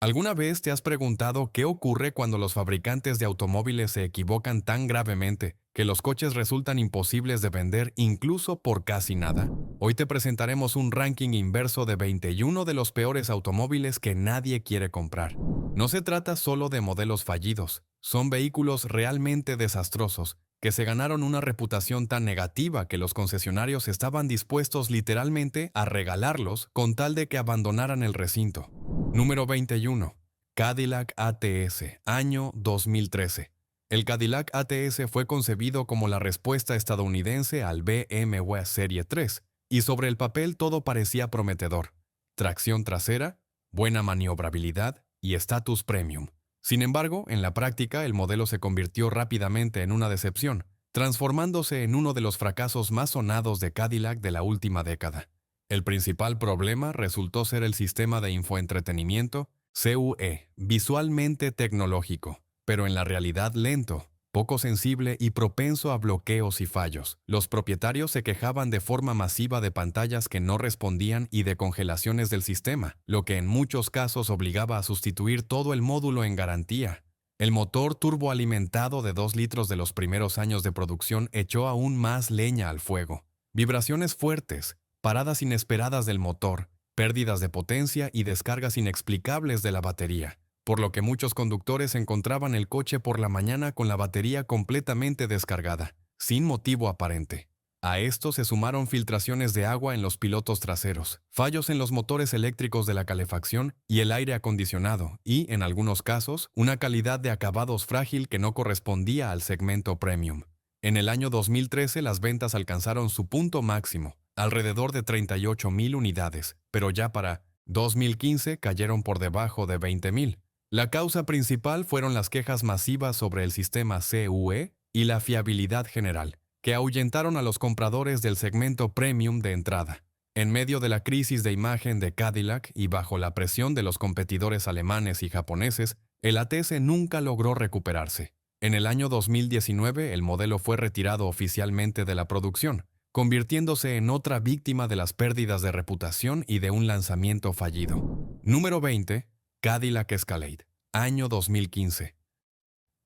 ¿Alguna vez te has preguntado qué ocurre cuando los fabricantes de automóviles se equivocan tan gravemente que los coches resultan imposibles de vender incluso por casi nada? Hoy te presentaremos un ranking inverso de 21 de los peores automóviles que nadie quiere comprar. No se trata solo de modelos fallidos, son vehículos realmente desastrosos que se ganaron una reputación tan negativa que los concesionarios estaban dispuestos literalmente a regalarlos con tal de que abandonaran el recinto. Número 21. Cadillac ATS, año 2013. El Cadillac ATS fue concebido como la respuesta estadounidense al BMW Serie 3, y sobre el papel todo parecía prometedor. Tracción trasera, buena maniobrabilidad y estatus premium. Sin embargo, en la práctica el modelo se convirtió rápidamente en una decepción, transformándose en uno de los fracasos más sonados de Cadillac de la última década. El principal problema resultó ser el sistema de infoentretenimiento, CUE, visualmente tecnológico, pero en la realidad lento, poco sensible y propenso a bloqueos y fallos. Los propietarios se quejaban de forma masiva de pantallas que no respondían y de congelaciones del sistema, lo que en muchos casos obligaba a sustituir todo el módulo en garantía. El motor turboalimentado de 2 litros de los primeros años de producción echó aún más leña al fuego. Vibraciones fuertes, paradas inesperadas del motor, pérdidas de potencia y descargas inexplicables de la batería, por lo que muchos conductores encontraban el coche por la mañana con la batería completamente descargada, sin motivo aparente. A esto se sumaron filtraciones de agua en los pilotos traseros, fallos en los motores eléctricos de la calefacción y el aire acondicionado y, en algunos casos, una calidad de acabados frágil que no correspondía al segmento premium. En el año 2013 las ventas alcanzaron su punto máximo, alrededor de 38,000 unidades, pero ya para 2015 cayeron por debajo de 20,000. La causa principal fueron las quejas masivas sobre el sistema CUE y la fiabilidad general, que ahuyentaron a los compradores del segmento premium de entrada. En medio de la crisis de imagen de Cadillac y bajo la presión de los competidores alemanes y japoneses, el ATS nunca logró recuperarse. En el año 2019 el modelo fue retirado oficialmente de la producción, convirtiéndose en otra víctima de las pérdidas de reputación y de un lanzamiento fallido. Número 20. Cadillac Escalade, año 2015.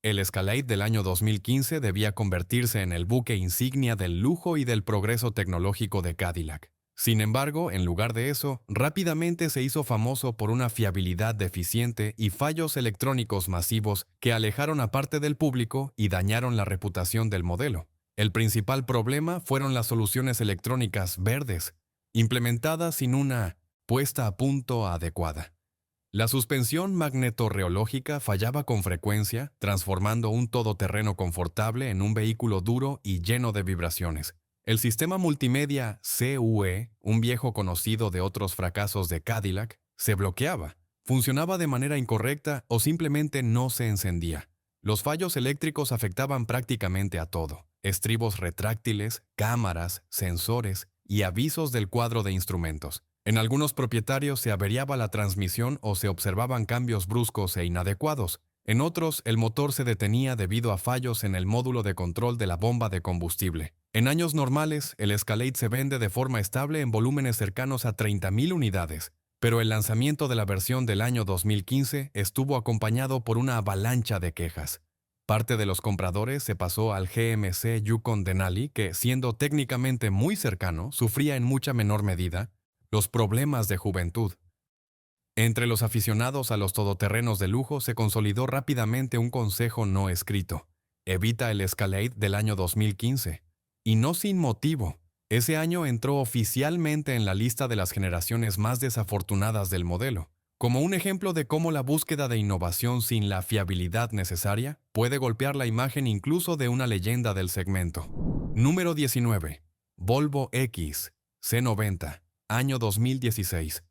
El Escalade del año 2015 debía convertirse en el buque insignia del lujo y del progreso tecnológico de Cadillac. Sin embargo, en lugar de eso, rápidamente se hizo famoso por una fiabilidad deficiente y fallos electrónicos masivos que alejaron a parte del público y dañaron la reputación del modelo. El principal problema fueron las soluciones electrónicas verdes, implementadas sin una puesta a punto adecuada. La suspensión magnetorreológica fallaba con frecuencia, transformando un todoterreno confortable en un vehículo duro y lleno de vibraciones. El sistema multimedia CUE, un viejo conocido de otros fracasos de Cadillac, se bloqueaba, funcionaba de manera incorrecta o simplemente no se encendía. Los fallos eléctricos afectaban prácticamente a todo: estribos retráctiles, cámaras, sensores y avisos del cuadro de instrumentos. En algunos propietarios se averiaba la transmisión o se observaban cambios bruscos e inadecuados. En otros, el motor se detenía debido a fallos en el módulo de control de la bomba de combustible. En años normales, el Escalade se vende de forma estable en volúmenes cercanos a 30,000 unidades, pero el lanzamiento de la versión del año 2015 estuvo acompañado por una avalancha de quejas. Parte de los compradores se pasó al GMC Yukon Denali, que, siendo técnicamente muy cercano, sufría en mucha menor medida los problemas de juventud. Entre los aficionados a los todoterrenos de lujo se consolidó rápidamente un consejo no escrito: evita el Escalade del año 2015. Y no sin motivo. Ese año entró oficialmente en la lista de las generaciones más desafortunadas del modelo, como un ejemplo de cómo la búsqueda de innovación sin la fiabilidad necesaria puede golpear la imagen incluso de una leyenda del segmento. Número 19. Volvo X C90, año 2016.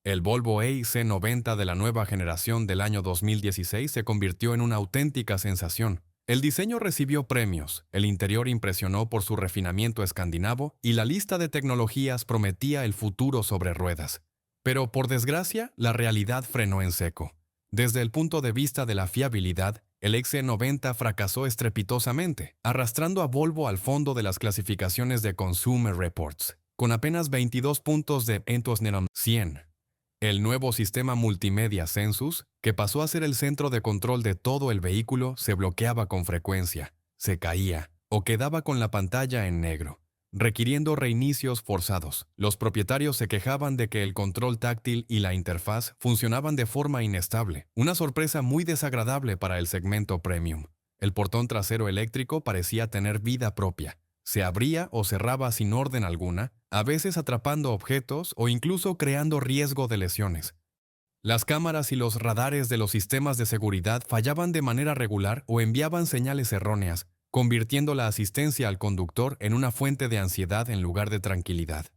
El Volvo XC90 de la nueva generación del año 2016 se convirtió en una auténtica sensación. El diseño recibió premios, el interior impresionó por su refinamiento escandinavo y la lista de tecnologías prometía el futuro sobre ruedas. Pero, por desgracia, la realidad frenó en seco. Desde el punto de vista de la fiabilidad, el XC90 fracasó estrepitosamente, arrastrando a Volvo al fondo de las clasificaciones de Consumer Reports, con apenas 22 puntos de Entusiasm 100. El nuevo sistema multimedia Sensus, que pasó a ser el centro de control de todo el vehículo, se bloqueaba con frecuencia, se caía o quedaba con la pantalla en negro, requiriendo reinicios forzados. Los propietarios se quejaban de que el control táctil y la interfaz funcionaban de forma inestable, una sorpresa muy desagradable para el segmento premium. El portón trasero eléctrico parecía tener vida propia. Se abría o cerraba sin orden alguna, a veces atrapando objetos o incluso creando riesgo de lesiones. Las cámaras y los radares de los sistemas de seguridad fallaban de manera regular o enviaban señales erróneas, convirtiendo la asistencia al conductor en una fuente de ansiedad en lugar de tranquilidad.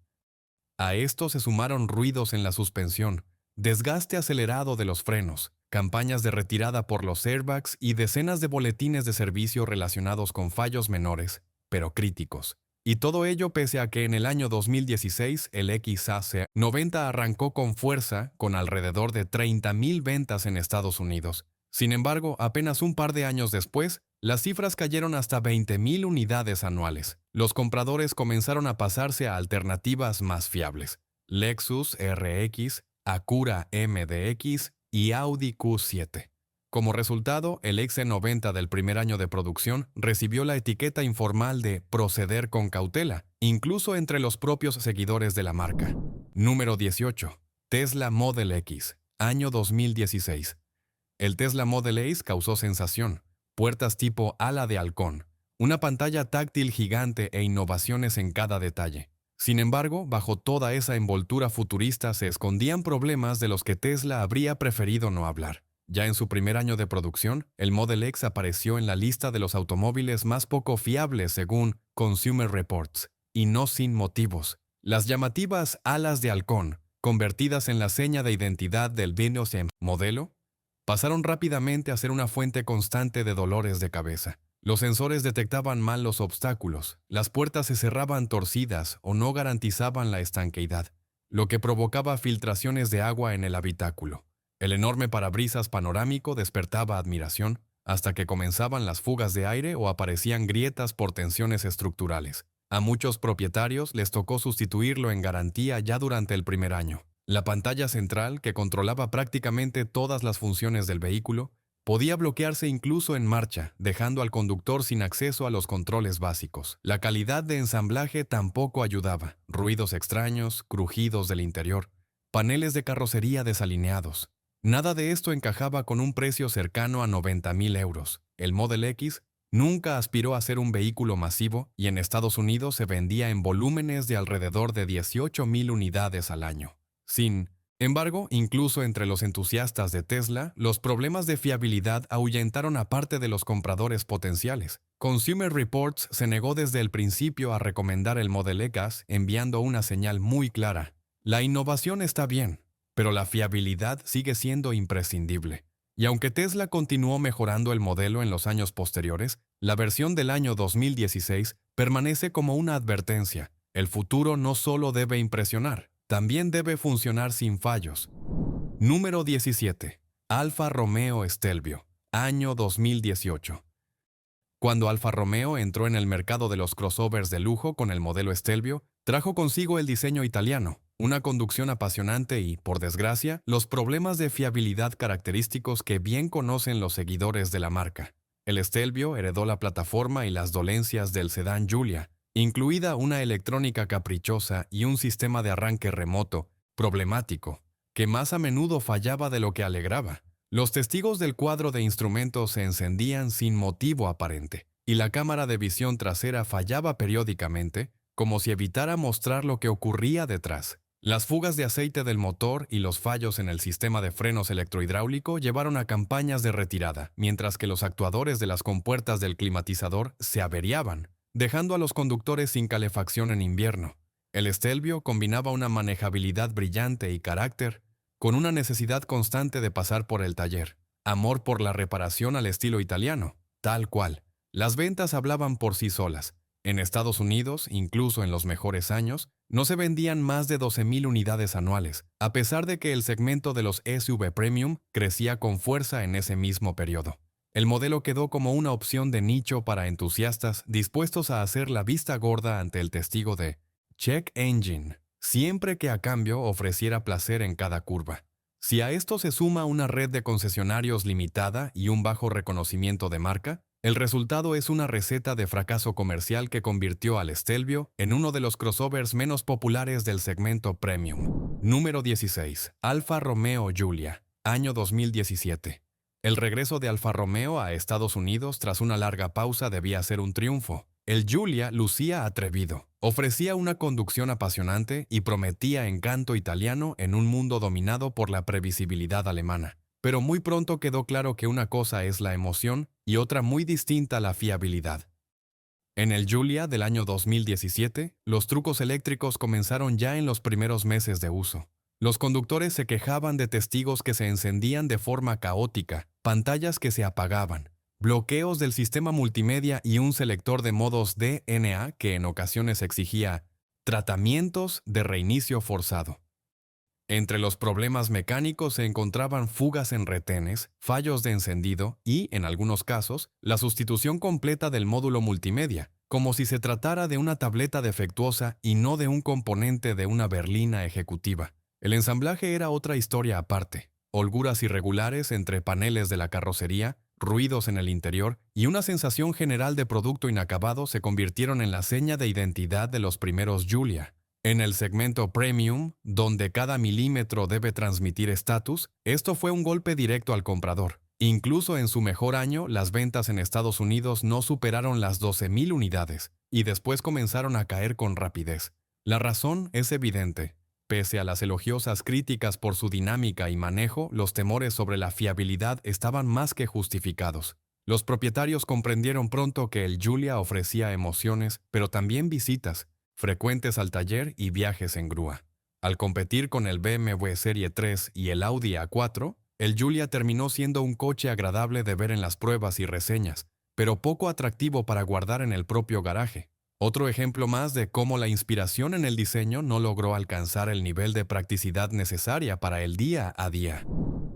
A esto se sumaron ruidos en la suspensión, desgaste acelerado de los frenos, campañas de retirada por los airbags y decenas de boletines de servicio relacionados con fallos menores, pero críticos. Y todo ello pese a que en el año 2016 el XAC90 arrancó con fuerza con alrededor de 30,000 ventas en Estados Unidos. Sin embargo, apenas un par de años después, las cifras cayeron hasta 20,000 unidades anuales. Los compradores comenzaron a pasarse a alternativas más fiables: Lexus RX, Acura MDX y Audi Q7. Como resultado, el XC90 del primer año de producción recibió la etiqueta informal de proceder con cautela, incluso entre los propios seguidores de la marca. Número 18. Tesla Model X, año 2016. El Tesla Model X causó sensación. Puertas tipo ala de halcón, una pantalla táctil gigante e innovaciones en cada detalle. Sin embargo, bajo toda esa envoltura futurista se escondían problemas de los que Tesla habría preferido no hablar. Ya en su primer año de producción, el Model X apareció en la lista de los automóviles más poco fiables según Consumer Reports, y no sin motivos. Las llamativas alas de halcón, convertidas en la seña de identidad del BNOC modelo, pasaron rápidamente a ser una fuente constante de dolores de cabeza. Los sensores detectaban mal los obstáculos, las puertas se cerraban torcidas o no garantizaban la estanqueidad, lo que provocaba filtraciones de agua en el habitáculo. El enorme parabrisas panorámico despertaba admiración, hasta que comenzaban las fugas de aire o aparecían grietas por tensiones estructurales. A muchos propietarios les tocó sustituirlo en garantía ya durante el primer año. La pantalla central, que controlaba prácticamente todas las funciones del vehículo, podía bloquearse incluso en marcha, dejando al conductor sin acceso a los controles básicos. La calidad de ensamblaje tampoco ayudaba. Ruidos extraños, crujidos del interior, paneles de carrocería desalineados. Nada de esto encajaba con un precio cercano a 90,000 euros. El Model X nunca aspiró a ser un vehículo masivo y en Estados Unidos se vendía en volúmenes de alrededor de 18,000 unidades al año. Sin embargo, incluso entre los entusiastas de Tesla, los problemas de fiabilidad ahuyentaron a parte de los compradores potenciales. Consumer Reports se negó desde el principio a recomendar el Model X, enviando una señal muy clara: la innovación está bien, pero la fiabilidad sigue siendo imprescindible. Y aunque Tesla continuó mejorando el modelo en los años posteriores, la versión del año 2016 permanece como una advertencia: el futuro no solo debe impresionar, también debe funcionar sin fallos. Número 17. Alfa Romeo Stelvio, año 2018. Cuando Alfa Romeo entró en el mercado de los crossovers de lujo con el modelo Stelvio, trajo consigo el diseño italiano, una conducción apasionante y, por desgracia, los problemas de fiabilidad característicos que bien conocen los seguidores de la marca. El Stelvio heredó la plataforma y las dolencias del sedán Giulia, incluida una electrónica caprichosa y un sistema de arranque remoto, problemático, que más a menudo fallaba de lo que alegraba. Los testigos del cuadro de instrumentos se encendían sin motivo aparente, y la cámara de visión trasera fallaba periódicamente, como si evitara mostrar lo que ocurría detrás. Las fugas de aceite del motor y los fallos en el sistema de frenos electrohidráulico llevaron a campañas de retirada, mientras que los actuadores de las compuertas del climatizador se averiaban, dejando a los conductores sin calefacción en invierno. El Stelvio combinaba una manejabilidad brillante y carácter con una necesidad constante de pasar por el taller. Amor por la reparación al estilo italiano, tal cual. Las ventas hablaban por sí solas. En Estados Unidos, incluso en los mejores años, no se vendían más de 12,000 unidades anuales, a pesar de que el segmento de los SUV Premium crecía con fuerza en ese mismo periodo. El modelo quedó como una opción de nicho para entusiastas dispuestos a hacer la vista gorda ante el testigo de check engine, siempre que a cambio ofreciera placer en cada curva. Si a esto se suma una red de concesionarios limitada y un bajo reconocimiento de marca, el resultado es una receta de fracaso comercial que convirtió al Stelvio en uno de los crossovers menos populares del segmento premium. Número 16. Alfa Romeo Giulia, año 2017. El regreso de Alfa Romeo a Estados Unidos tras una larga pausa debía ser un triunfo. El Giulia lucía atrevido, ofrecía una conducción apasionante y prometía encanto italiano en un mundo dominado por la previsibilidad alemana. Pero muy pronto quedó claro que una cosa es la emoción y otra muy distinta la fiabilidad. En el Giulia del año 2017, los trucos eléctricos comenzaron ya en los primeros meses de uso. Los conductores se quejaban de testigos que se encendían de forma caótica, pantallas que se apagaban, bloqueos del sistema multimedia y un selector de modos DNA que en ocasiones exigía tratamientos de reinicio forzado. Entre los problemas mecánicos se encontraban fugas en retenes, fallos de encendido y, en algunos casos, la sustitución completa del módulo multimedia, como si se tratara de una tableta defectuosa y no de un componente de una berlina ejecutiva. El ensamblaje era otra historia aparte. Holguras irregulares entre paneles de la carrocería, ruidos en el interior y una sensación general de producto inacabado se convirtieron en la seña de identidad de los primeros Giulia. En el segmento premium, donde cada milímetro debe transmitir estatus, esto fue un golpe directo al comprador. Incluso en su mejor año, las ventas en Estados Unidos no superaron las 12,000 unidades, y después comenzaron a caer con rapidez. La razón es evidente. Pese a las elogiosas críticas por su dinámica y manejo, los temores sobre la fiabilidad estaban más que justificados. Los propietarios comprendieron pronto que el Giulia ofrecía emociones, pero también visitas, frecuentes al taller y viajes en grúa. Al competir con el BMW Serie 3 y el Audi A4, el Giulia terminó siendo un coche agradable de ver en las pruebas y reseñas, pero poco atractivo para guardar en el propio garaje. Otro ejemplo más de cómo la inspiración en el diseño no logró alcanzar el nivel de practicidad necesaria para el día a día.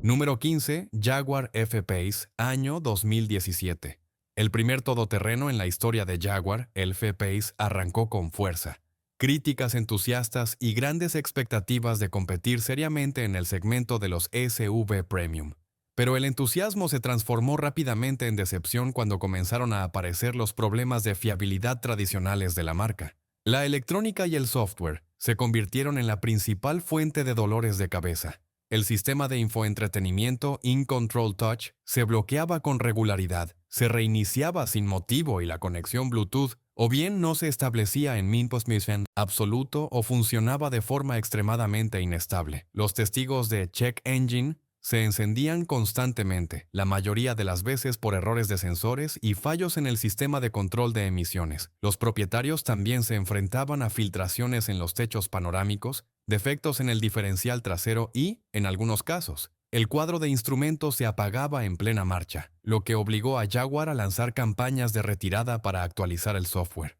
Número 15. Jaguar F-Pace, año 2017. El primer todoterreno en la historia de Jaguar, el F-Pace, arrancó con fuerza. Críticas entusiastas y grandes expectativas de competir seriamente en el segmento de los SUV Premium. Pero el entusiasmo se transformó rápidamente en decepción cuando comenzaron a aparecer los problemas de fiabilidad tradicionales de la marca. La electrónica y el software se convirtieron en la principal fuente de dolores de cabeza. El sistema de infoentretenimiento InControl Touch se bloqueaba con regularidad, se reiniciaba sin motivo y la conexión Bluetooth o bien no se establecía en min-post-mission absoluto o funcionaba de forma extremadamente inestable. Los testigos de Check Engine se encendían constantemente, la mayoría de las veces por errores de sensores y fallos en el sistema de control de emisiones. Los propietarios también se enfrentaban a filtraciones en los techos panorámicos, defectos en el diferencial trasero y, en algunos casos, el cuadro de instrumentos se apagaba en plena marcha, lo que obligó a Jaguar a lanzar campañas de retirada para actualizar el software.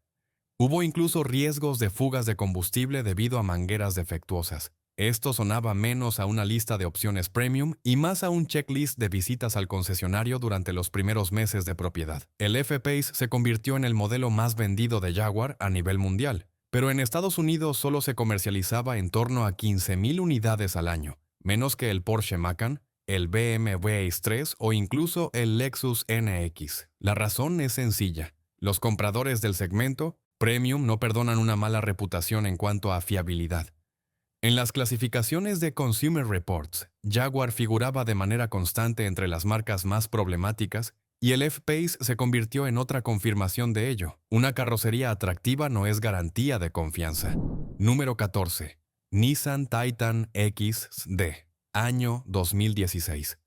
Hubo incluso riesgos de fugas de combustible debido a mangueras defectuosas. Esto sonaba menos a una lista de opciones premium y más a un checklist de visitas al concesionario durante los primeros meses de propiedad. El F-Pace se convirtió en el modelo más vendido de Jaguar a nivel mundial, pero en Estados Unidos solo se comercializaba en torno a 15,000 unidades al año, menos que el Porsche Macan, el BMW X3 o incluso el Lexus NX. La razón es sencilla. Los compradores del segmento premium no perdonan una mala reputación en cuanto a fiabilidad. En las clasificaciones de Consumer Reports, Jaguar figuraba de manera constante entre las marcas más problemáticas y el F-Pace se convirtió en otra confirmación de ello. Una carrocería atractiva no es garantía de confianza. Número 14. Nissan Titan XD, año 2016.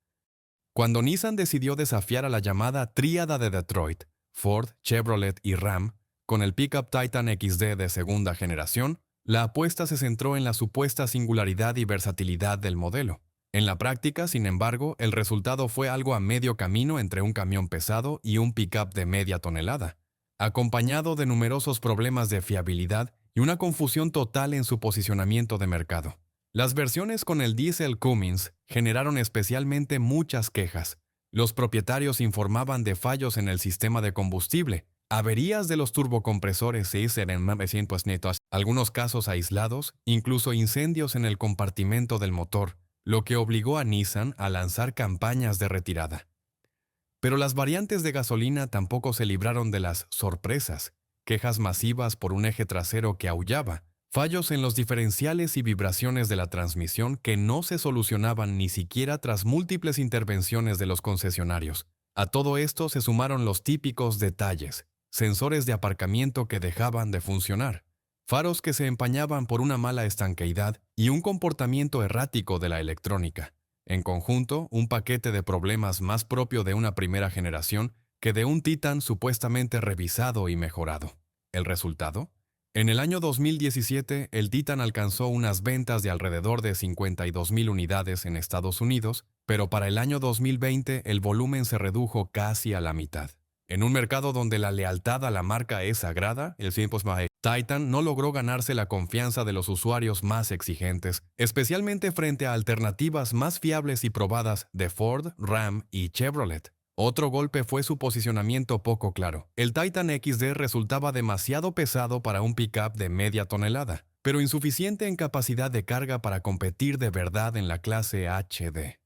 Cuando Nissan decidió desafiar a la llamada tríada de Detroit, Ford, Chevrolet y Ram, con el pickup Titan XD de segunda generación, la apuesta se centró en la supuesta singularidad y versatilidad del modelo. En la práctica, sin embargo, el resultado fue algo a medio camino entre un camión pesado y un pickup de media tonelada, acompañado de numerosos problemas de fiabilidad y una confusión total en su posicionamiento de mercado. Las versiones con el diésel Cummins generaron especialmente muchas quejas. Los propietarios informaban de fallos en el sistema de combustible, averías de los turbocompresores algunos casos aislados, incluso incendios en el compartimento del motor, lo que obligó a Nissan a lanzar campañas de retirada. Pero las variantes de gasolina tampoco se libraron de las sorpresas, quejas masivas por un eje trasero que aullaba, fallos en los diferenciales y vibraciones de la transmisión que no se solucionaban ni siquiera tras múltiples intervenciones de los concesionarios. A todo esto se sumaron los típicos detalles, sensores de aparcamiento que dejaban de funcionar, faros que se empañaban por una mala estanqueidad y un comportamiento errático de la electrónica. En conjunto, un paquete de problemas más propio de una primera generación que de un Titan supuestamente revisado y mejorado. ¿El resultado? En el año 2017, el Titan alcanzó unas ventas de alrededor de 52,000 unidades en Estados Unidos, pero para el año 2020 el volumen se redujo casi a la mitad. En un mercado donde la lealtad a la marca es sagrada, el Titan no logró ganarse la confianza de los usuarios más exigentes, especialmente frente a alternativas más fiables y probadas de Ford, Ram y Chevrolet. Otro golpe fue su posicionamiento poco claro. El Titan XD resultaba demasiado pesado para un pickup de media tonelada, pero insuficiente en capacidad de carga para competir de verdad en la clase HD.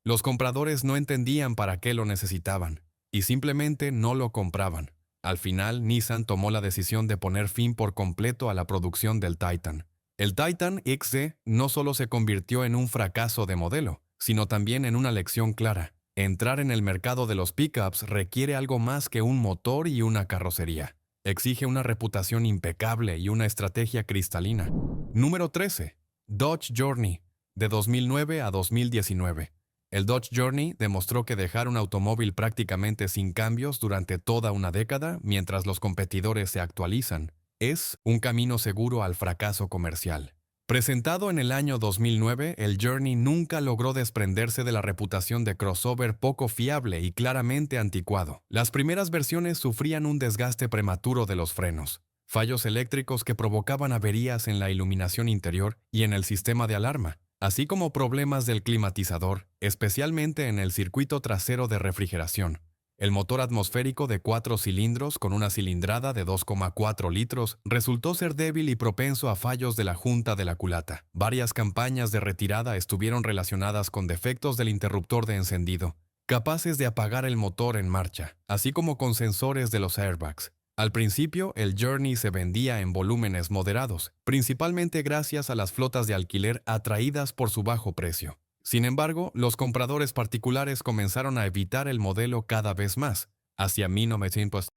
Los compradores no entendían para qué lo necesitaban, y simplemente no lo compraban. Al final, Nissan tomó la decisión de poner fin por completo a la producción del Titan. El Titan XD no solo se convirtió en un fracaso de modelo, sino también en una lección clara. Entrar en el mercado de los pickups requiere algo más que un motor y una carrocería. Exige una reputación impecable y una estrategia cristalina. Número 13. Dodge Journey, de 2009 a 2019. El Dodge Journey demostró que dejar un automóvil prácticamente sin cambios durante toda una década, mientras los competidores se actualizan, es un camino seguro al fracaso comercial. Presentado en el año 2009, el Journey nunca logró desprenderse de la reputación de crossover poco fiable y claramente anticuado. Las primeras versiones sufrían un desgaste prematuro de los frenos, fallos eléctricos que provocaban averías en la iluminación interior y en el sistema de alarma, así como problemas del climatizador, especialmente en el circuito trasero de refrigeración. El motor atmosférico de 4 cilindros con una cilindrada de 2,4 litros resultó ser débil y propenso a fallos de la junta de la culata. Varias campañas de retirada estuvieron relacionadas con defectos del interruptor de encendido, capaces de apagar el motor en marcha, así como con sensores de los airbags. Al principio, el Journey se vendía en volúmenes moderados, principalmente gracias a las flotas de alquiler atraídas por su bajo precio. Sin embargo, los compradores particulares comenzaron a evitar el modelo cada vez más. Hacia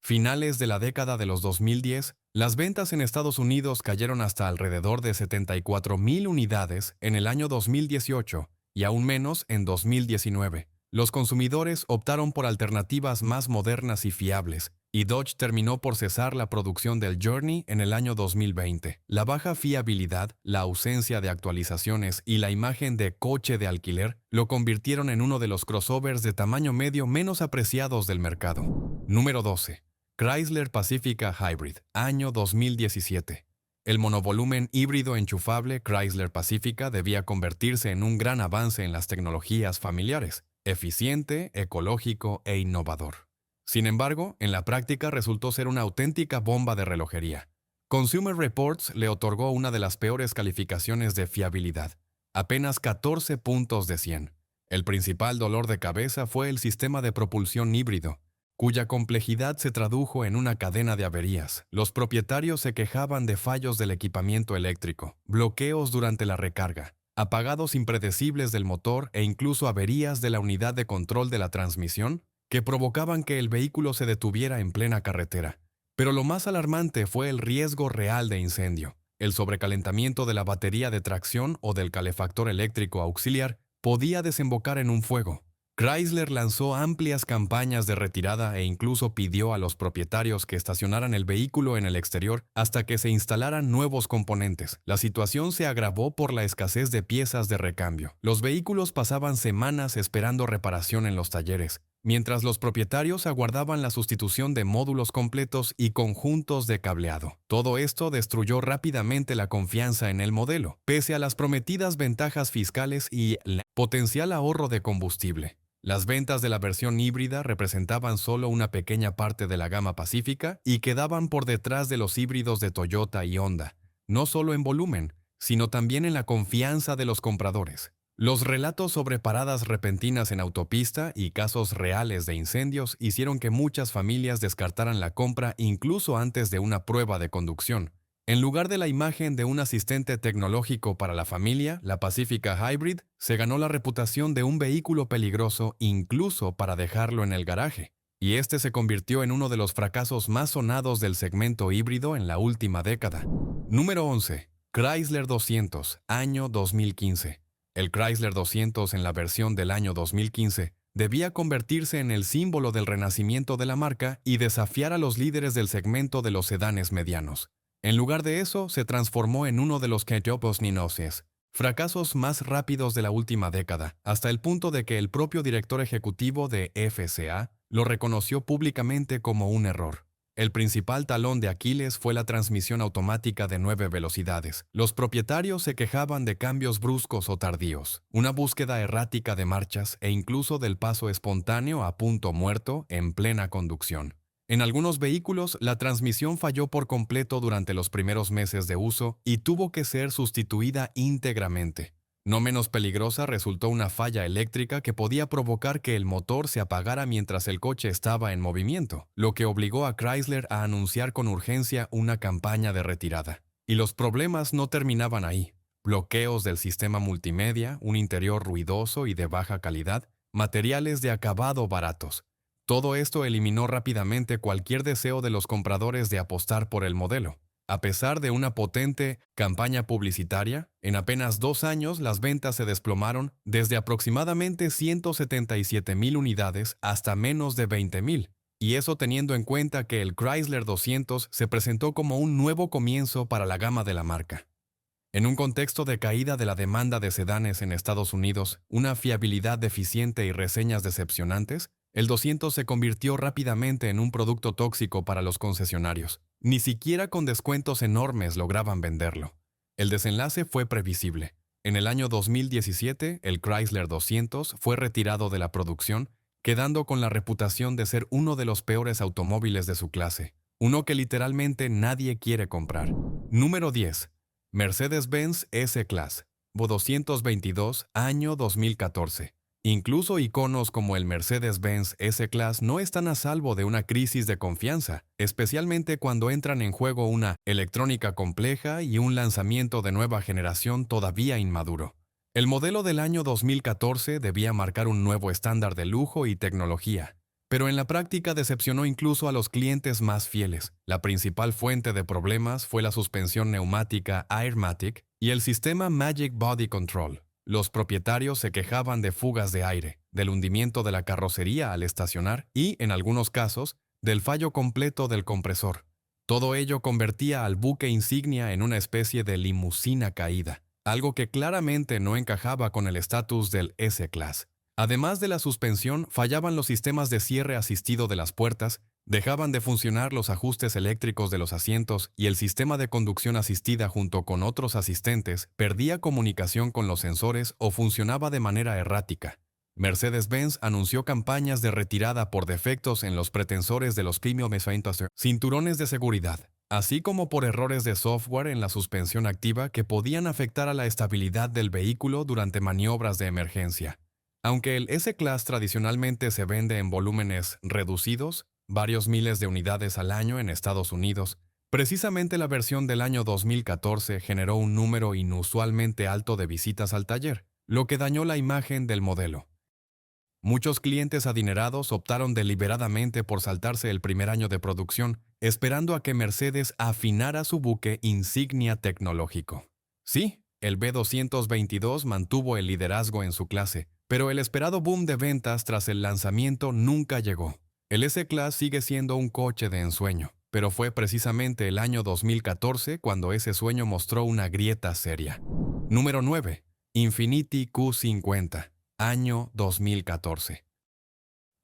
finales de la década de los 2010, las ventas en Estados Unidos cayeron hasta alrededor de 74,000 unidades en el año 2018 y aún menos en 2019. Los consumidores optaron por alternativas más modernas y fiables, y Dodge terminó por cesar la producción del Journey en el año 2020. La baja fiabilidad, la ausencia de actualizaciones y la imagen de coche de alquiler lo convirtieron en uno de los crossovers de tamaño medio menos apreciados del mercado. Número 12. Chrysler Pacifica Hybrid, año 2017. El monovolumen híbrido enchufable Chrysler Pacifica debía convertirse en un gran avance en las tecnologías familiares, eficiente, ecológico e innovador. Sin embargo, en la práctica resultó ser una auténtica bomba de relojería. Consumer Reports le otorgó una de las peores calificaciones de fiabilidad, apenas 14 puntos de 100. El principal dolor de cabeza fue el sistema de propulsión híbrido, cuya complejidad se tradujo en una cadena de averías. Los propietarios se quejaban de fallos del equipamiento eléctrico, bloqueos durante la recarga, apagados impredecibles del motor e incluso averías de la unidad de control de la transmisión que provocaban que el vehículo se detuviera en plena carretera. Pero lo más alarmante fue el riesgo real de incendio. El sobrecalentamiento de la batería de tracción o del calefactor eléctrico auxiliar podía desembocar en un fuego. Chrysler lanzó amplias campañas de retirada e incluso pidió a los propietarios que estacionaran el vehículo en el exterior hasta que se instalaran nuevos componentes. La situación se agravó por la escasez de piezas de recambio. Los vehículos pasaban semanas esperando reparación en los talleres, mientras los propietarios aguardaban la sustitución de módulos completos y conjuntos de cableado. Todo esto destruyó rápidamente la confianza en el modelo, pese a las prometidas ventajas fiscales y el potencial ahorro de combustible. Las ventas de la versión híbrida representaban solo una pequeña parte de la gama Pacífica y quedaban por detrás de los híbridos de Toyota y Honda, no solo en volumen, sino también en la confianza de los compradores. Los relatos sobre paradas repentinas en autopista y casos reales de incendios hicieron que muchas familias descartaran la compra incluso antes de una prueba de conducción. En lugar de la imagen de un asistente tecnológico para la familia, la Pacifica Hybrid se ganó la reputación de un vehículo peligroso incluso para dejarlo en el garaje, y este se convirtió en uno de los fracasos más sonados del segmento híbrido en la última década. Número 11. Chrysler 200, año 2015. El Chrysler 200 en la versión del año 2015 debía convertirse en el símbolo del renacimiento de la marca y desafiar a los líderes del segmento de los sedanes medianos. En lugar de eso, se transformó en uno de los fracasos más rápidos de la última década, hasta el punto de que el propio director ejecutivo de FCA lo reconoció públicamente como un error. El principal talón de Aquiles fue la transmisión automática de 9 velocidades. Los propietarios se quejaban de cambios bruscos o tardíos, una búsqueda errática de marchas e incluso del paso espontáneo a punto muerto en plena conducción. En algunos vehículos, la transmisión falló por completo durante los primeros meses de uso y tuvo que ser sustituida íntegramente. No menos peligrosa resultó una falla eléctrica que podía provocar que el motor se apagara mientras el coche estaba en movimiento, lo que obligó a Chrysler a anunciar con urgencia una campaña de retirada. Y los problemas no terminaban ahí. Bloqueos del sistema multimedia, un interior ruidoso y de baja calidad, materiales de acabado baratos. Todo esto eliminó rápidamente cualquier deseo de los compradores de apostar por el modelo. A pesar de una potente campaña publicitaria, en apenas 2 años las ventas se desplomaron desde aproximadamente 177,000 unidades hasta menos de 20,000, y eso teniendo en cuenta que el Chrysler 200 se presentó como un nuevo comienzo para la gama de la marca. En un contexto de caída de la demanda de sedanes en Estados Unidos, una fiabilidad deficiente y reseñas decepcionantes, el 200 se convirtió rápidamente en un producto tóxico para los concesionarios. Ni siquiera con descuentos enormes lograban venderlo. El desenlace fue previsible. En el año 2017, el Chrysler 200 fue retirado de la producción, quedando con la reputación de ser uno de los peores automóviles de su clase. Uno que literalmente nadie quiere comprar. Número 10. Mercedes-Benz S-Class, V222, año 2014. Incluso iconos como el Mercedes-Benz S-Class no están a salvo de una crisis de confianza, especialmente cuando entran en juego una electrónica compleja y un lanzamiento de nueva generación todavía inmaduro. El modelo del año 2014 debía marcar un nuevo estándar de lujo y tecnología, pero en la práctica decepcionó incluso a los clientes más fieles. La principal fuente de problemas fue la suspensión neumática Airmatic y el sistema Magic Body Control. Los propietarios se quejaban de fugas de aire, del hundimiento de la carrocería al estacionar y, en algunos casos, del fallo completo del compresor. Todo ello convertía al buque insignia en una especie de limusina caída, algo que claramente no encajaba con el estatus del S-Class. Además de la suspensión, fallaban los sistemas de cierre asistido de las puertas, dejaban de funcionar los ajustes eléctricos de los asientos y el sistema de conducción asistida junto con otros asistentes perdía comunicación con los sensores o funcionaba de manera errática. Mercedes-Benz anunció campañas de retirada por defectos en los pretensores de los premium cinturones de seguridad, así como por errores de software en la suspensión activa que podían afectar a la estabilidad del vehículo durante maniobras de emergencia. Aunque el S-Class tradicionalmente se vende en volúmenes reducidos, varios miles de unidades al año en Estados Unidos, precisamente la versión del año 2014 generó un número inusualmente alto de visitas al taller, lo que dañó la imagen del modelo. Muchos clientes adinerados optaron deliberadamente por saltarse el primer año de producción, esperando a que Mercedes afinara su buque insignia tecnológico. Sí, el B222 mantuvo el liderazgo en su clase, pero el esperado boom de ventas tras el lanzamiento nunca llegó. El S-Class sigue siendo un coche de ensueño, pero fue precisamente el año 2014 cuando ese sueño mostró una grieta seria. Número 9. Infiniti Q50, año 2014.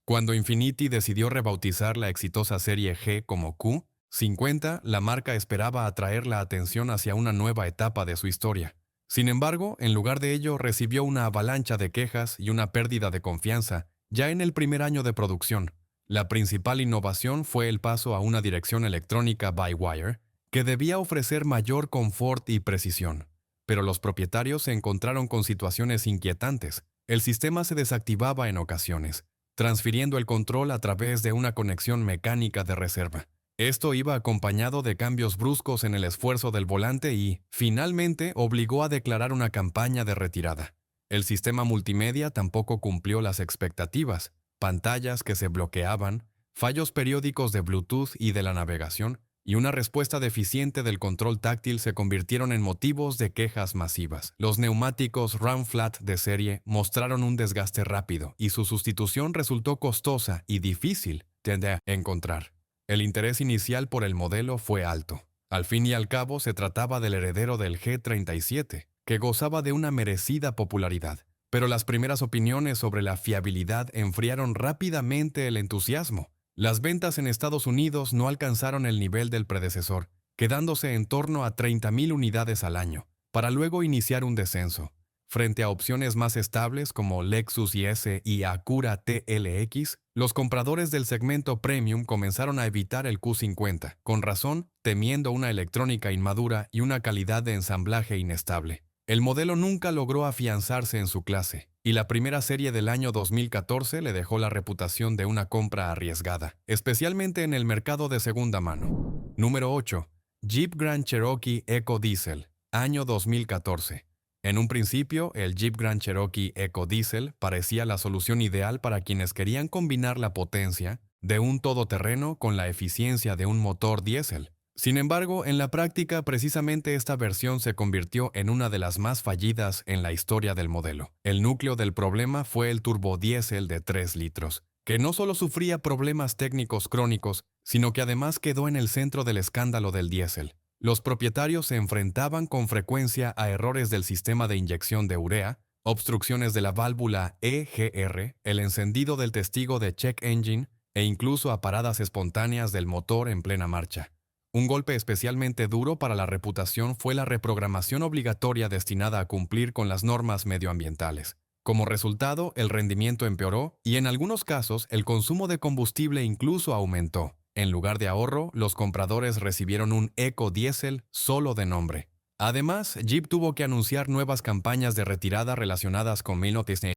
Cuando Infiniti decidió rebautizar la exitosa serie G como Q50, la marca esperaba atraer la atención hacia una nueva etapa de su historia. Sin embargo, en lugar de ello, recibió una avalancha de quejas y una pérdida de confianza ya en el primer año de producción. La principal innovación fue el paso a una dirección electrónica by-wire, que debía ofrecer mayor confort y precisión. Pero los propietarios se encontraron con situaciones inquietantes. El sistema se desactivaba en ocasiones, transfiriendo el control a través de una conexión mecánica de reserva. Esto iba acompañado de cambios bruscos en el esfuerzo del volante y, finalmente, obligó a declarar una campaña de retirada. El sistema multimedia tampoco cumplió las expectativas. Pantallas que se bloqueaban, fallos periódicos de Bluetooth y de la navegación, y una respuesta deficiente del control táctil se convirtieron en motivos de quejas masivas. Los neumáticos Ram Flat de serie mostraron un desgaste rápido y su sustitución resultó costosa y difícil de encontrar. El interés inicial por el modelo fue alto. Al fin y al cabo se trataba del heredero del G37, que gozaba de una merecida popularidad. Pero las primeras opiniones sobre la fiabilidad enfriaron rápidamente el entusiasmo. Las ventas en Estados Unidos no alcanzaron el nivel del predecesor, quedándose en torno a 30,000 unidades al año, para luego iniciar un descenso. Frente a opciones más estables como Lexus IS y Acura TLX, los compradores del segmento premium comenzaron a evitar el Q50, con razón, temiendo una electrónica inmadura y una calidad de ensamblaje inestable. El modelo nunca logró afianzarse en su clase, y la primera serie del año 2014 le dejó la reputación de una compra arriesgada, especialmente en el mercado de segunda mano. Número 8. Jeep Grand Cherokee Eco Diesel, año 2014. En un principio, el Jeep Grand Cherokee Eco Diesel parecía la solución ideal para quienes querían combinar la potencia de un todoterreno con la eficiencia de un motor diésel. Sin embargo, en la práctica, precisamente esta versión se convirtió en una de las más fallidas en la historia del modelo. El núcleo del problema fue el turbodiesel de 3 litros, que no solo sufría problemas técnicos crónicos, sino que además quedó en el centro del escándalo del diésel. Los propietarios se enfrentaban con frecuencia a errores del sistema de inyección de urea, obstrucciones de la válvula EGR, el encendido del testigo de check engine e incluso a paradas espontáneas del motor en plena marcha. Un golpe especialmente duro para la reputación fue la reprogramación obligatoria destinada a cumplir con las normas medioambientales. Como resultado, el rendimiento empeoró y en algunos casos el consumo de combustible incluso aumentó. En lugar de ahorro, los compradores recibieron un eco diésel solo de nombre. Además, Jeep tuvo que anunciar nuevas campañas de retirada relacionadas con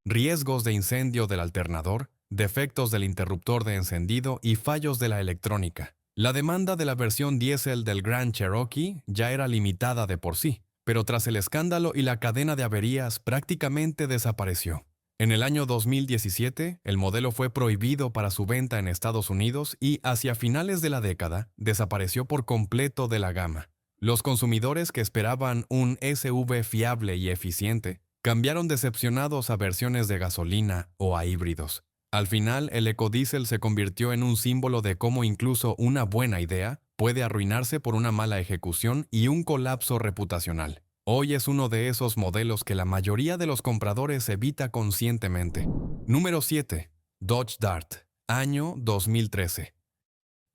riesgos de incendio del alternador, defectos del interruptor de encendido y fallos de la electrónica. La demanda de la versión diésel del Grand Cherokee ya era limitada de por sí, pero tras el escándalo y la cadena de averías prácticamente desapareció. En el año 2017, el modelo fue prohibido para su venta en Estados Unidos y hacia finales de la década desapareció por completo de la gama. Los consumidores que esperaban un SUV fiable y eficiente cambiaron decepcionados a versiones de gasolina o a híbridos. Al final, el ecodiesel se convirtió en un símbolo de cómo incluso una buena idea puede arruinarse por una mala ejecución y un colapso reputacional. Hoy es uno de esos modelos que la mayoría de los compradores evita conscientemente. Número 7. Dodge Dart, año 2013.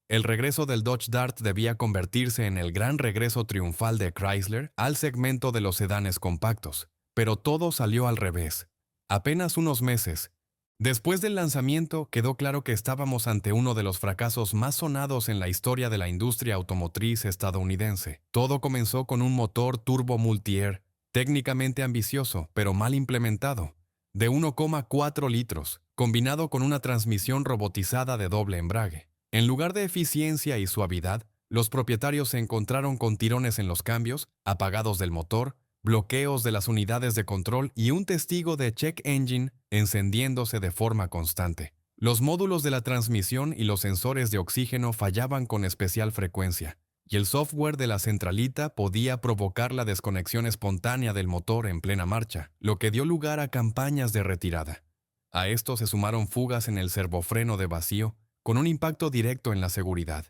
El regreso del Dodge Dart debía convertirse en el gran regreso triunfal de Chrysler al segmento de los sedanes compactos, pero todo salió al revés. Apenas unos meses después del lanzamiento, quedó claro que estábamos ante uno de los fracasos más sonados en la historia de la industria automotriz estadounidense. Todo comenzó con un motor turbo multi-air, técnicamente ambicioso, pero mal implementado, de 1,4 litros, combinado con una transmisión robotizada de doble embrague. En lugar de eficiencia y suavidad, los propietarios se encontraron con tirones en los cambios, apagados del motor, bloqueos de las unidades de control y un testigo de check engine encendiéndose de forma constante. Los módulos de la transmisión y los sensores de oxígeno fallaban con especial frecuencia, y el software de la centralita podía provocar la desconexión espontánea del motor en plena marcha, lo que dio lugar a campañas de retirada. A esto se sumaron fugas en el servofreno de vacío, con un impacto directo en la seguridad.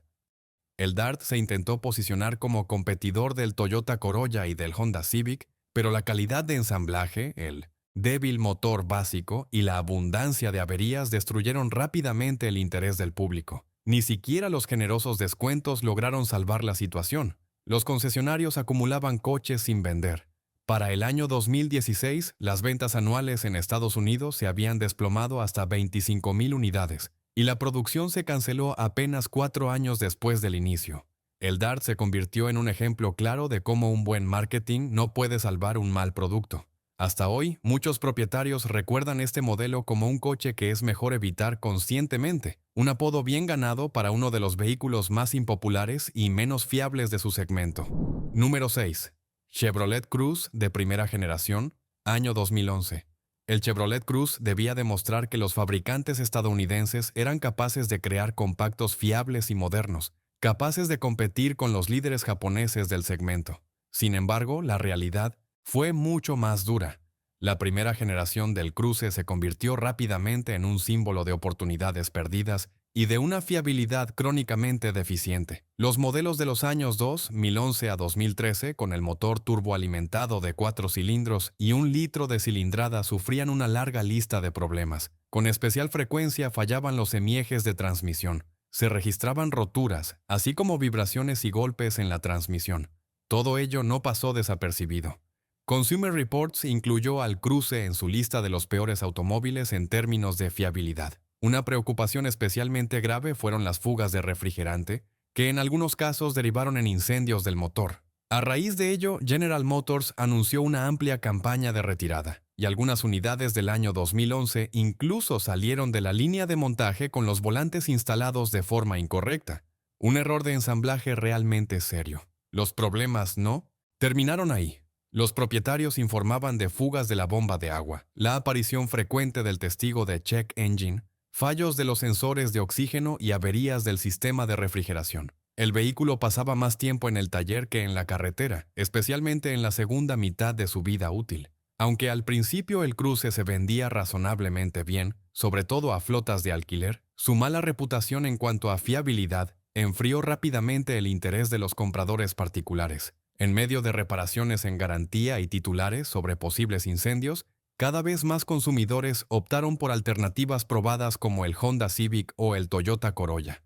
El Dart se intentó posicionar como competidor del Toyota Corolla y del Honda Civic, pero la calidad de ensamblaje, el débil motor básico y la abundancia de averías destruyeron rápidamente el interés del público. Ni siquiera los generosos descuentos lograron salvar la situación. Los concesionarios acumulaban coches sin vender. Para el año 2016, las ventas anuales en Estados Unidos se habían desplomado hasta 25,000 unidades, y la producción se canceló apenas 4 años después del inicio. El Dart se convirtió en un ejemplo claro de cómo un buen marketing no puede salvar un mal producto. Hasta hoy, muchos propietarios recuerdan este modelo como un coche que es mejor evitar conscientemente, un apodo bien ganado para uno de los vehículos más impopulares y menos fiables de su segmento. Número 6. Chevrolet Cruze de primera generación, año 2011. El Chevrolet Cruze debía demostrar que los fabricantes estadounidenses eran capaces de crear compactos fiables y modernos, capaces de competir con los líderes japoneses del segmento. Sin embargo, la realidad fue mucho más dura. La primera generación del Cruze se convirtió rápidamente en un símbolo de oportunidades perdidas y de una fiabilidad crónicamente deficiente. Los modelos de los años 2011 a 2013, con el motor turboalimentado de 4 cilindros y 1 litro de cilindrada, sufrían una larga lista de problemas. Con especial frecuencia fallaban los semiejes de transmisión. Se registraban roturas, así como vibraciones y golpes en la transmisión. Todo ello no pasó desapercibido. Consumer Reports incluyó al Cruze en su lista de los peores automóviles en términos de fiabilidad. Una preocupación especialmente grave fueron las fugas de refrigerante, que en algunos casos derivaron en incendios del motor. A raíz de ello, General Motors anunció una amplia campaña de retirada, y algunas unidades del año 2011 incluso salieron de la línea de montaje con los volantes instalados de forma incorrecta. Un error de ensamblaje realmente serio. Los problemas no terminaron ahí. Los propietarios informaban de fugas de la bomba de agua, la aparición frecuente del testigo de check engine, fallos de los sensores de oxígeno y averías del sistema de refrigeración. El vehículo pasaba más tiempo en el taller que en la carretera, especialmente en la segunda mitad de su vida útil. Aunque al principio el Cruze se vendía razonablemente bien, sobre todo a flotas de alquiler, su mala reputación en cuanto a fiabilidad enfrió rápidamente el interés de los compradores particulares. En medio de reparaciones en garantía y titulares sobre posibles incendios, cada vez más consumidores optaron por alternativas probadas como el Honda Civic o el Toyota Corolla.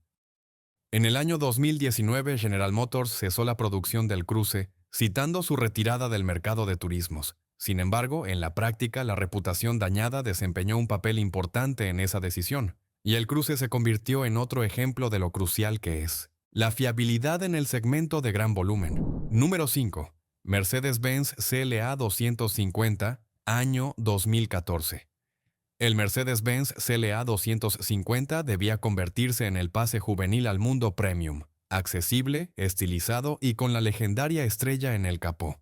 En el año 2019, General Motors cesó la producción del Cruze, citando su retirada del mercado de turismos. Sin embargo, en la práctica, la reputación dañada desempeñó un papel importante en esa decisión, y el Cruze se convirtió en otro ejemplo de lo crucial que es la fiabilidad en el segmento de gran volumen. Número 5. Mercedes-Benz CLA 250, año 2014. El Mercedes-Benz CLA 250 debía convertirse en el pase juvenil al mundo premium, accesible, estilizado y con la legendaria estrella en el capó.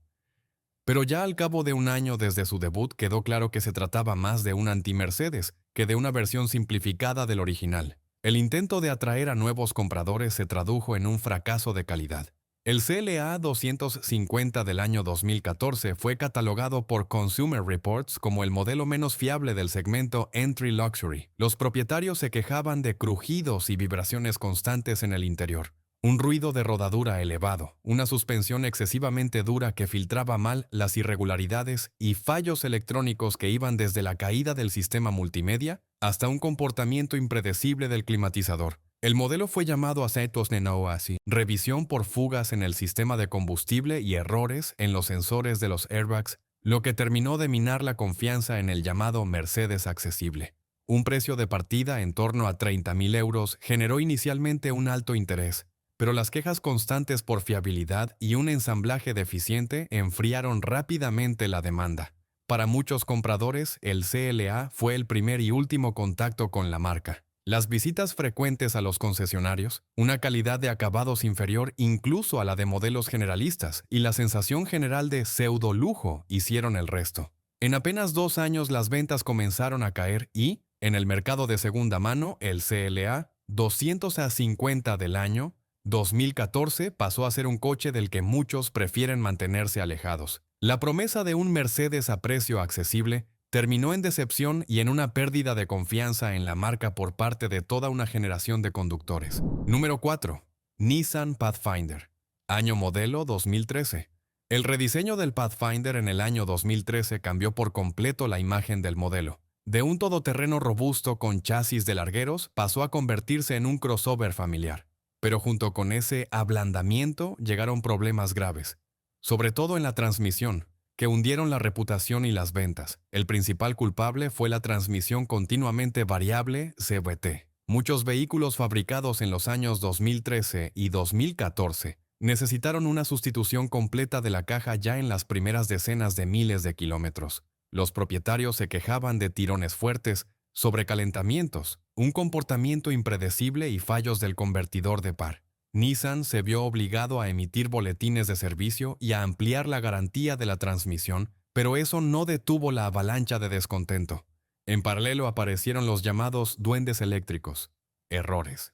Pero ya al cabo de un año desde su debut quedó claro que se trataba más de un anti-Mercedes que de una versión simplificada del original. El intento de atraer a nuevos compradores se tradujo en un fracaso de calidad. El CLA 250 del año 2014 fue catalogado por Consumer Reports como el modelo menos fiable del segmento Entry Luxury. Los propietarios se quejaban de crujidos y vibraciones constantes en el interior, un ruido de rodadura elevado, una suspensión excesivamente dura que filtraba mal las irregularidades y fallos electrónicos que iban desde la caída del sistema multimedia hasta un comportamiento impredecible del climatizador. El modelo fue llamado aceitos Nenoasi, revisión por fugas en el sistema de combustible y errores en los sensores de los airbags, lo que terminó de minar la confianza en el llamado Mercedes accesible. Un precio de partida en torno a 30.000 euros generó inicialmente un alto interés, pero las quejas constantes por fiabilidad y un ensamblaje deficiente enfriaron rápidamente la demanda. Para muchos compradores, el CLA fue el primer y último contacto con la marca. Las visitas frecuentes a los concesionarios, una calidad de acabados inferior incluso a la de modelos generalistas y la sensación general de pseudo-lujo hicieron el resto. En apenas 2 años las ventas comenzaron a caer y, en el mercado de segunda mano, el CLA 250 del año 2014 pasó a ser un coche del que muchos prefieren mantenerse alejados. La promesa de un Mercedes a precio accesible terminó en decepción y en una pérdida de confianza en la marca por parte de toda una generación de conductores. Número 4. Nissan Pathfinder. Año modelo 2013. El rediseño del Pathfinder en el año 2013 cambió por completo la imagen del modelo. De un todoterreno robusto con chasis de largueros pasó a convertirse en un crossover familiar. Pero junto con ese ablandamiento llegaron problemas graves, sobre todo en la transmisión, que hundieron la reputación y las ventas. El principal culpable fue la transmisión continuamente variable CVT. Muchos vehículos fabricados en los años 2013 y 2014 Necesitaron una sustitución completa de la caja ya en las primeras decenas de miles de kilómetros. Los propietarios se quejaban de tirones fuertes, sobrecalentamientos, un comportamiento impredecible y fallos del convertidor de par. Nissan se vio obligado a emitir boletines de servicio y a ampliar la garantía de la transmisión, pero eso no detuvo la avalancha de descontento. En paralelo aparecieron los llamados duendes eléctricos, errores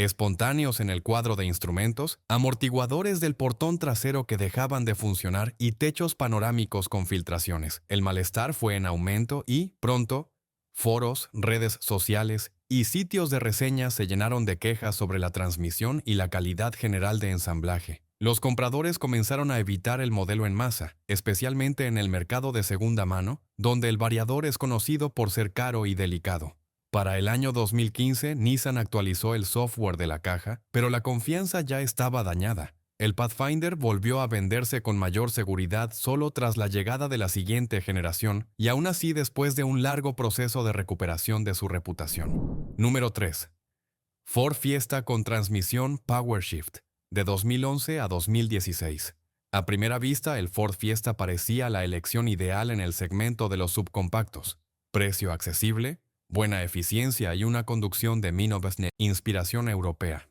espontáneos en el cuadro de instrumentos, amortiguadores del portón trasero que dejaban de funcionar y techos panorámicos con filtraciones. El malestar fue en aumento y, pronto, foros, redes sociales y sitios de reseñas se llenaron de quejas sobre la transmisión y la calidad general de ensamblaje. Los compradores comenzaron a evitar el modelo en masa, especialmente en el mercado de segunda mano, donde el variador es conocido por ser caro y delicado. Para el año 2015, Nissan actualizó el software de la caja, pero la confianza ya estaba dañada. El Pathfinder volvió a venderse con mayor seguridad solo tras la llegada de la siguiente generación, y aún así después de un largo proceso de recuperación de su reputación. Número 3. Ford Fiesta con transmisión PowerShift, de 2011 a 2016. A primera vista, el Ford Fiesta parecía la elección ideal en el segmento de los subcompactos. Precio accesible, buena eficiencia y una conducción de inspiración europea.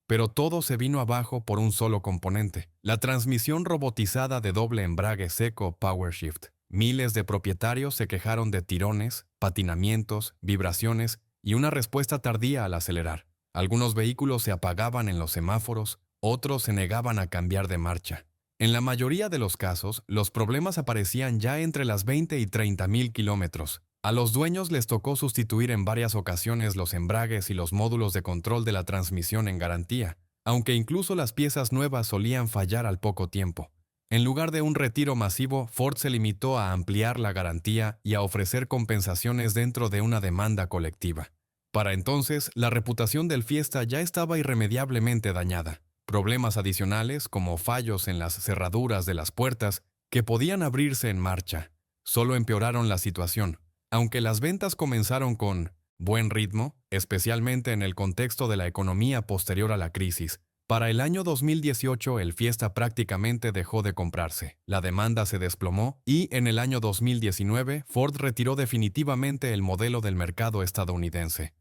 Pero todo se vino abajo por un solo componente, la transmisión robotizada de doble embrague seco PowerShift. Miles de propietarios se quejaron de tirones, patinamientos, vibraciones y una respuesta tardía al acelerar. Algunos vehículos se apagaban en los semáforos, otros se negaban a cambiar de marcha. En la mayoría de los casos, los problemas aparecían ya entre las 20 y 30.000 kilómetros. A los dueños les tocó sustituir en varias ocasiones los embragues y los módulos de control de la transmisión en garantía, aunque incluso las piezas nuevas solían fallar al poco tiempo. En lugar de un retiro masivo, Ford se limitó a ampliar la garantía y a ofrecer compensaciones dentro de una demanda colectiva. Para entonces, la reputación del Fiesta ya estaba irremediablemente dañada. Problemas adicionales, como fallos en las cerraduras de las puertas, que podían abrirse en marcha, solo empeoraron la situación. Aunque las ventas comenzaron con buen ritmo, especialmente en el contexto de la economía posterior a la crisis, para el año 2018 el Fiesta prácticamente dejó de comprarse. La demanda se desplomó y en el año 2019 Ford retiró definitivamente el modelo del mercado estadounidense.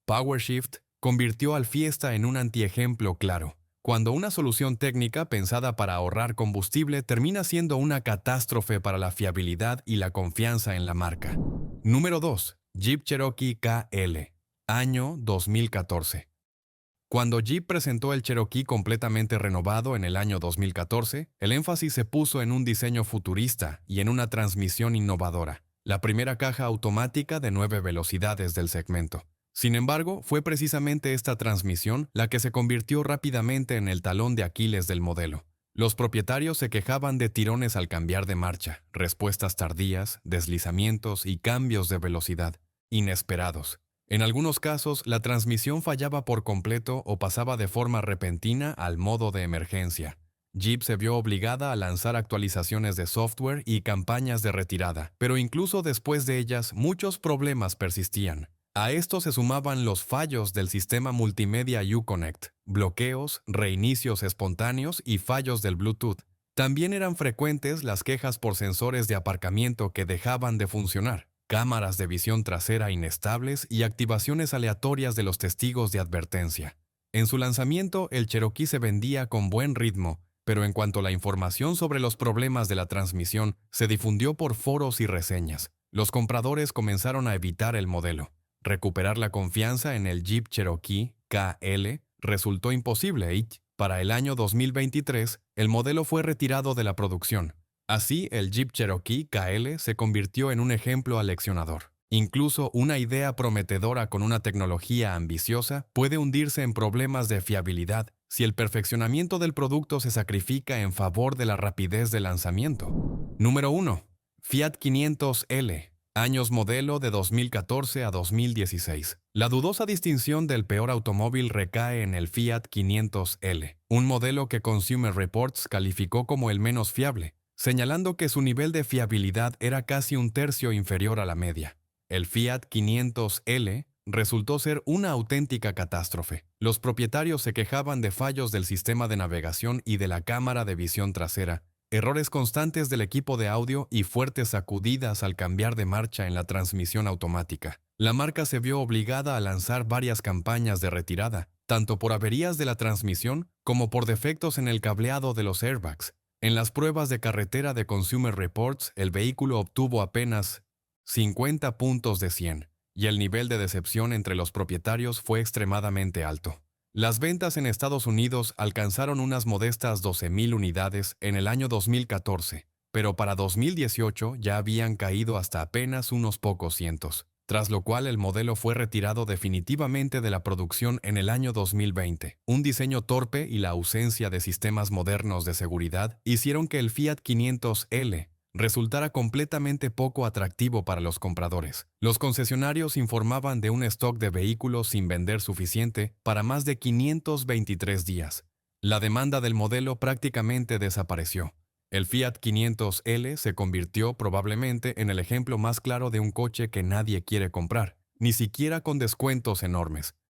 PowerShift convirtió al Fiesta en un antiejemplo claro. Cuando una solución técnica pensada para ahorrar combustible termina siendo una catástrofe para la fiabilidad y la confianza en la marca. Número 2. Jeep Cherokee KL. Año 2014. Cuando Jeep presentó el Cherokee completamente renovado en el año 2014, el énfasis se puso en un diseño futurista y en una transmisión innovadora, la primera caja automática de 9 velocidades del segmento. Sin embargo, fue precisamente esta transmisión la que se convirtió rápidamente en el talón de Aquiles del modelo. Los propietarios se quejaban de tirones al cambiar de marcha, respuestas tardías, deslizamientos y cambios de velocidad inesperados. En algunos casos, la transmisión fallaba por completo o pasaba de forma repentina al modo de emergencia. Jeep se vio obligada a lanzar actualizaciones de software y campañas de retirada, pero incluso después de ellas, muchos problemas persistían. A esto se sumaban los fallos del sistema multimedia Uconnect, bloqueos, reinicios espontáneos y fallos del Bluetooth. También eran frecuentes las quejas por sensores de aparcamiento que dejaban de funcionar, cámaras de visión trasera inestables y activaciones aleatorias de los testigos de advertencia. En su lanzamiento, el Cherokee se vendía con buen ritmo, pero en cuanto la información sobre los problemas de la transmisión se difundió por foros y reseñas, los compradores comenzaron a evitar el modelo. Recuperar la confianza en el Jeep Cherokee KL resultó imposible y, para el año 2023, el modelo fue retirado de la producción. Así, el Jeep Cherokee KL se convirtió en un ejemplo aleccionador. Incluso una idea prometedora con una tecnología ambiciosa puede hundirse en problemas de fiabilidad si el perfeccionamiento del producto se sacrifica en favor de la rapidez de lanzamiento. Número 1. Fiat 500L. Años modelo de 2014 a 2016. La dudosa distinción del peor automóvil recae en el Fiat 500L, un modelo que Consumer Reports calificó como el menos fiable, señalando que su nivel de fiabilidad era casi un tercio inferior a la media. El Fiat 500L resultó ser una auténtica catástrofe. Los propietarios se quejaban de fallos del sistema de navegación y de la cámara de visión trasera, errores constantes del equipo de audio y fuertes sacudidas al cambiar de marcha en la transmisión automática. La marca se vio obligada a lanzar varias campañas de retirada, tanto por averías de la transmisión como por defectos en el cableado de los airbags. En las pruebas de carretera de Consumer Reports, el vehículo obtuvo apenas 50 puntos de 100, y el nivel de decepción entre los propietarios fue extremadamente alto. Las ventas en Estados Unidos alcanzaron unas modestas 12,000 unidades en el año 2014, pero para 2018 ya habían caído hasta apenas unos pocos cientos, tras lo cual el modelo fue retirado definitivamente de la producción en el año 2020. Un diseño torpe y la ausencia de sistemas modernos de seguridad hicieron que el Fiat 500L resultara completamente poco atractivo para los compradores. Los concesionarios informaban de un stock de vehículos sin vender suficiente para más de 523 días. La demanda del modelo prácticamente desapareció. El Fiat 500L se convirtió probablemente en el ejemplo más claro de un coche que nadie quiere comprar, ni siquiera con descuentos enormes.